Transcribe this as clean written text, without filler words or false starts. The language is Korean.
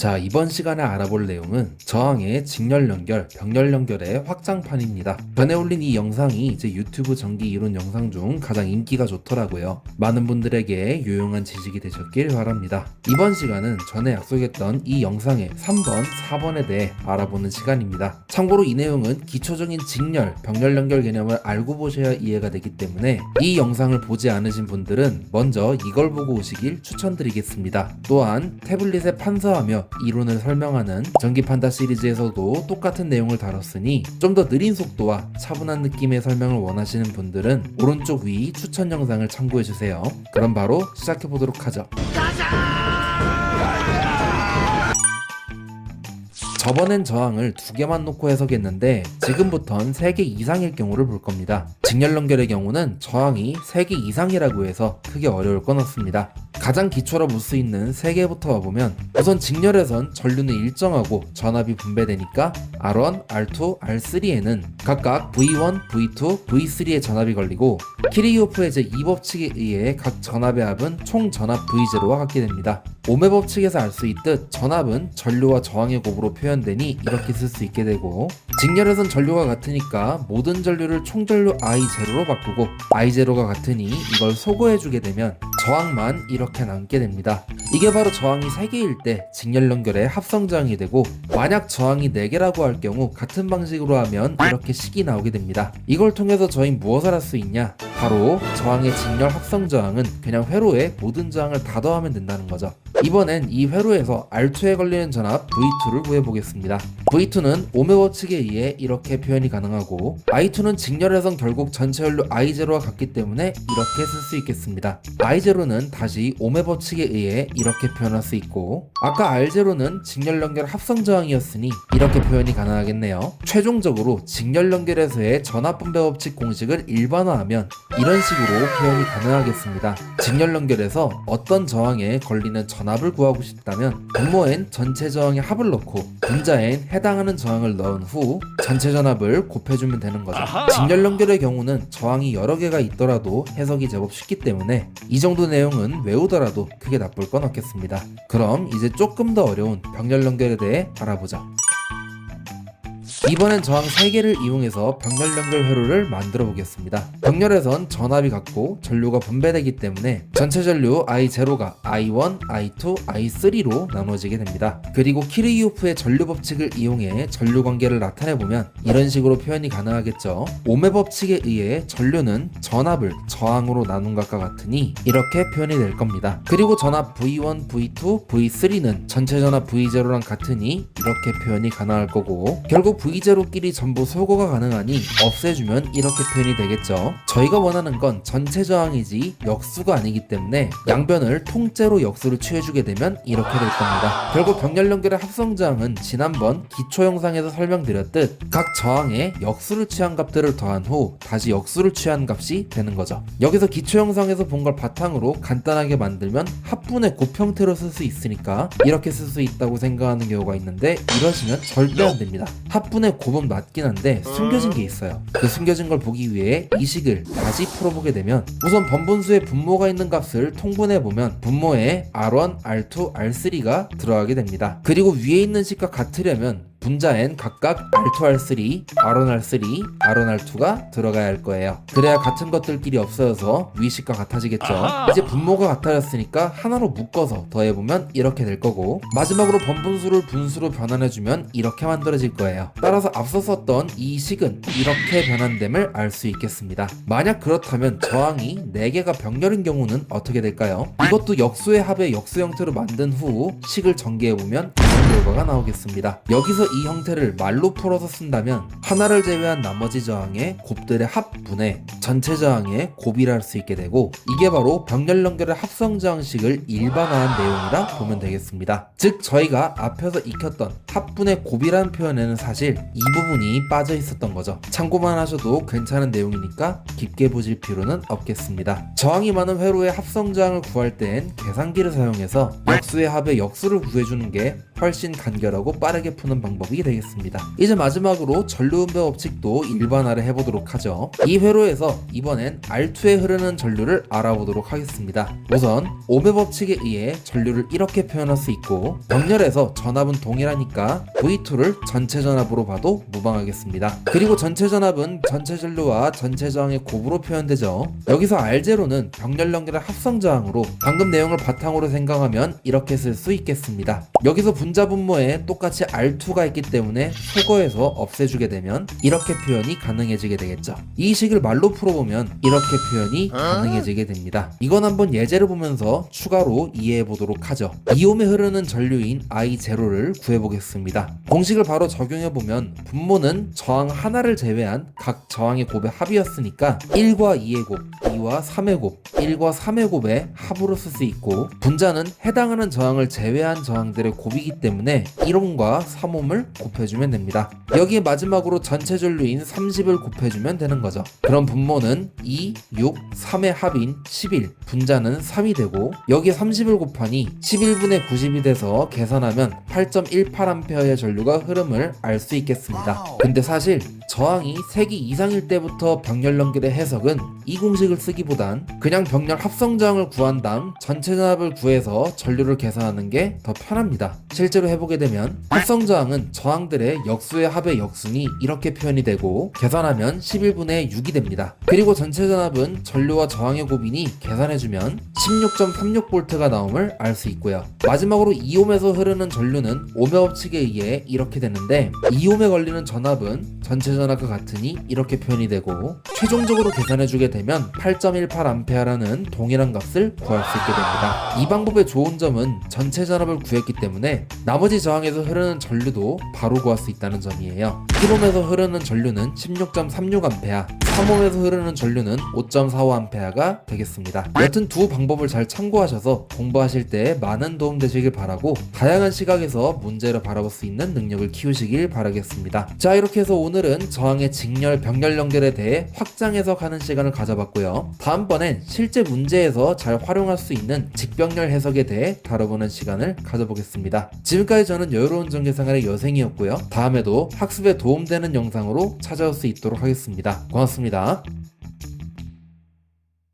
자, 이번 시간에 알아볼 내용은 저항의 직렬 연결, 병렬 연결의 확장판입니다. 전에 올린 이 영상이 이제 유튜브 전기 이론 영상 중 가장 인기가 좋더라고요. 많은 분들에게 유용한 지식이 되셨길 바랍니다. 이번 시간은 전에 약속했던 이 영상의 3번, 4번에 대해 알아보는 시간입니다. 참고로 이 내용은 기초적인 직렬, 병렬 연결 개념을 알고 보셔야 이해가 되기 때문에 이 영상을 보지 않으신 분들은 먼저 이걸 보고 오시길 추천드리겠습니다. 또한 태블릿에 판서하며 이론을 설명하는 전기판다 시리즈에서도 똑같은 내용을 다뤘으니 좀 더 느린 속도와 차분한 느낌의 설명을 원하시는 분들은 오른쪽 위 추천 영상을 참고해주세요. 그럼 바로 시작해보도록 하죠. 저번엔 저항을 두 개만 놓고 해석했는데 지금부턴 3개 이상일 경우를 볼 겁니다. 직렬 연결의 경우는 저항이 3개 이상이라고 해서 크게 어려울 건 없습니다. 가장 기초로 볼 수 있는 3개부터 와보면 우선 직렬에선 전류는 일정하고 전압이 분배되니까 R1, R2, R3에는 각각 V1, V2, V3의 전압이 걸리고 키르히오프의 제2법칙에 의해 각 전압의 합은 총 전압 V0와 같게 됩니다. ohm의 법칙에서 알 수 있듯 전압은 전류와 저항의 곱으로 표현되니 이렇게 쓸 수 있게 되고 직렬에선 전류가 같으니까 모든 전류를 총전류 I0로 바꾸고 I0가 같으니 이걸 소거해주게 되면 저항만 이렇게 남게 됩니다. 이게 바로 저항이 3개일 때 직렬 연결의 합성 저항이 되고 만약 저항이 4개라고 할 경우 같은 방식으로 하면 이렇게 식이 나오게 됩니다. 이걸 통해서 저희는 무엇을 할 수 있냐? 바로 저항의 직렬 합성 저항은 그냥 회로에 모든 저항을 다 더하면 된다는 거죠. 이번엔 이 회로에서 R2에 걸리는 전압 V2를 구해보겠습니다. V2는 ohm의 법칙에 의해 이렇게 표현이 가능하고 I2는 직렬에선 결국 전체 연료 I0와 같기 때문에 이렇게 쓸 수 있겠습니다. I0는 다시 ohm의 법칙에 의해 이렇게 표현할 수 있고 아까 R0는 직렬 연결 합성 저항이었으니 이렇게 표현이 가능하겠네요. 최종적으로 직렬 연결에서의 전압 분배 법칙 공식을 일반화하면 이런 식으로 표현이 가능하겠습니다. 직렬 연결에서 어떤 저항에 걸리는 전압을 구하고 싶다면 분모엔 전체 저항의 합을 넣고 분자엔 해당하는 저항을 넣은 후 전체 전압을 곱해주면 되는 거죠. 직렬 연결의 경우는 저항이 여러 개가 있더라도 해석이 제법 쉽기 때문에 이 정도 내용은 외우더라도 크게 나쁠 건 없겠습니다. 그럼 이제 조금 더 어려운 병렬 연결에 대해 알아보자. 이번엔 저항 3개를 이용해서 병렬 연결 회로를 만들어 보겠습니다. 병렬에선 전압이 같고 전류가 분배되기 때문에 전체 전류 I0가 I1, I2, I3로 나눠지게 됩니다. 그리고 키르히오프의 전류 법칙을 이용해 전류 관계를 나타내보면 이런 식으로 표현이 가능하겠죠. ohm의 법칙에 의해 전류는 전압을 저항으로 나눈 것과 같으니 이렇게 표현이 될 겁니다. 그리고 전압 V1, V2, V3는 전체 전압 V0랑 같으니 이렇게 표현이 가능할 거고 결국 V0끼리 전부 소거가 가능하니 없애주면 이렇게 표현이 되겠죠. 저희가 원하는 건 전체 저항이지 역수가 아니기 때문에 양변을 통째로 역수를 취해주게 되면 이렇게 될 겁니다. 결국 병렬 연결의 합성 저항은 지난번 기초 영상에서 설명드렸듯 각 저항에 역수를 취한 값들을 더한 후 다시 역수를 취한 값이 되는 거죠. 여기서 기초 영상에서 본 걸 바탕으로 간단하게 만들면 합분의 곱 형태로 쓸 수 있으니까 이렇게 쓸 수 있다고 생각하는 경우가 있는데 이러시면 절대 안 됩니다. 합분의 곱은 맞긴 한데 숨겨진 게 있어요. 그 숨겨진 걸 보기 위해 이 식을 다시 풀어보게 되면 우선 번분수에 분모가 있는 값을 통분해보면 분모에 R1, R2, R3가 들어가게 됩니다. 그리고 위에 있는 식과 같으려면 분자엔 각각 R2, R3, R1, R3, R1, R2가 들어가야 할 거예요. 그래야 같은 것들끼리 없어져서 위식과 같아지겠죠. 이제 분모가 같아졌으니까 하나로 묶어서 더해보면 이렇게 될 거고 마지막으로 번분수를 분수로 변환해주면 이렇게 만들어질 거예요. 따라서 앞서 썼던 이 식은 이렇게 변환됨을 알 수 있겠습니다. 만약 그렇다면 저항이 4개가 병렬인 경우는 어떻게 될까요? 이것도 역수의 합의 역수 형태로 만든 후 식을 전개해보면 이런 결과가 나오겠습니다. 여기서 이 형태를 말로 풀어서 쓴다면 하나를 제외한 나머지 저항의 곱들의 합분에 전체 저항의 곱이라 할 수 있게 되고 이게 바로 병렬 연결의 합성 저항식을 일반화한 내용이라 보면 되겠습니다. 즉 저희가 앞에서 익혔던 합분의 곱이라는 표현에는 사실 이 부분이 빠져 있었던 거죠. 참고만 하셔도 괜찮은 내용이니까 깊게 보실 필요는 없겠습니다. 저항이 많은 회로의 합성 저항을 구할 땐 계산기를 사용해서 역수의 합의 역수를 구해주는 게 훨씬 훨씬 간결하고 빠르게 푸는 방법이 되겠습니다. 이제 마지막으로 전류분배 법칙도 일반화를 해보도록 하죠. 이 회로에서 이번엔 R2에 흐르는 전류를 알아보도록 하겠습니다. 우선 ohm의 법칙에 의해 전류를 이렇게 표현할 수 있고, 병렬에서 전압은 동일하니까 V2를 전체 전압으로 봐도 무방하겠습니다. 그리고 전체 전압은 전체 전류와 전체 저항의 곱으로 표현되죠. 여기서 R0는 병렬 연결의 합성 저항으로 방금 내용을 바탕으로 생각하면 이렇게 쓸 수 있겠습니다. 여기서 분자 분모에 똑같이 R2가 있기 때문에 수거해서 없애주게 되면 이렇게 표현이 가능해지게 되겠죠. 이 식을 말로 풀어보면 이렇게 표현이 가능해지게 됩니다. 이건 한번 예제를 보면서 추가로 이해해 보도록 하죠. 2ohm에 흐르는 전류인 I0를 구해보겠습니다. 공식을 바로 적용해보면 분모는 저항 하나를 제외한 각 저항의 곱의 합이었으니까 1과 2의 곱, 2와 3의 곱, 1과 3의 곱의 합으로 쓸 수 있고, 분자는 해당하는 저항을 제외한 저항들의 곱이기 때문에 1ohm과 3ohm을 곱해주면 됩니다. 여기에 마지막으로 전체 전류인 30을 곱해주면 되는 거죠. 그럼 분모는 2, 6, 3의 합인 11, 분자는 3이 되고, 여기에 30을 곱하니 11분의 90이 돼서 계산하면 8.18A의 전류가 흐름을 알 수 있겠습니다. 근데 사실 저항이 3기 이상일 때부터 병렬 연결의 해석은 이 공식을 쓰기보단 그냥 병렬 합성 저항을 구한 다음 전체 전압을 구해서 전류를 계산하는 게 더 편합니다. 실제로 해보게 되면 합성 저항은 저항들의 역수의 합의 역순이 이렇게 표현이 되고, 계산하면 11분의 6이 됩니다. 그리고 전체 전압은 전류와 저항의 곱이니 계산해주면 16.36V가 나옴을 알 수 있고요. 마지막으로 2ohm에서 흐르는 전류는 ohm의 법칙에 의해 이렇게 되는데, 2ohm에 걸리는 전압은 전체 전압과 같으니 이렇게 표현이 되고, 최종적으로 계산해주게 되면 8.18A라는 동일한 값을 구할 수 있게 됩니다. 이 방법의 좋은 점은 전체 전압을 구했기 때문에 나머지 저항에서 흐르는 전류도 바로 구할 수 있다는 점이에요. 1ohm에서 흐르는 전류는 16.36A, 3ohm에서 흐르는 전류는 5.45A가 되겠습니다. 여튼 두 방법을 잘 참고하셔서 공부하실 때 많은 도움 되시길 바라고, 다양한 시각에서 문제를 바라볼 수 있는 능력을 키우시길 바라겠습니다. 자, 이렇게 해서 오늘은 저항의 직렬, 병렬 연결에 대해 확장 해석하는 시간을 가져봤고요. 다음번엔 실제 문제에서 잘 활용할 수 있는 직병렬 해석에 대해 다뤄보는 시간을 가져보겠습니다. 지금까지 저는 여유로운 전기생활의 여생이었고요. 다음에도 학습에 도움되는 영상으로 찾아올 수 있도록 하겠습니다. 고맙습니다.